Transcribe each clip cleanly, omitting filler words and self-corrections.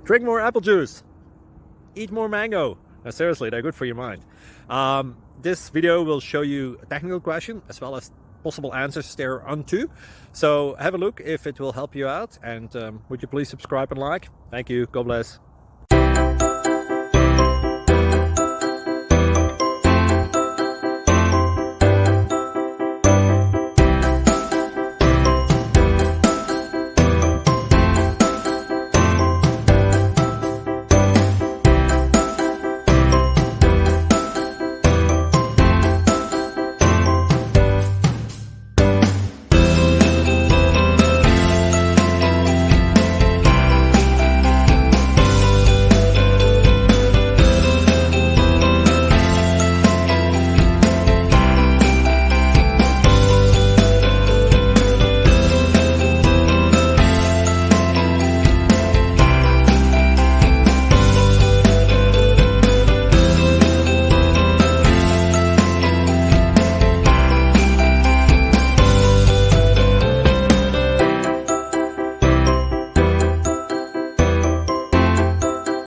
Drink more apple juice. Eat more mango. Seriously, they're good for your mind. This video will show you a technical question as well as possible answers thereunto. So have a look if it will help you out, and would you please subscribe and like? Thank you. God bless.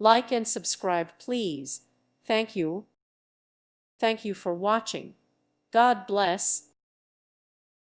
Like and subscribe, please. Thank you. Thank you for watching. God bless.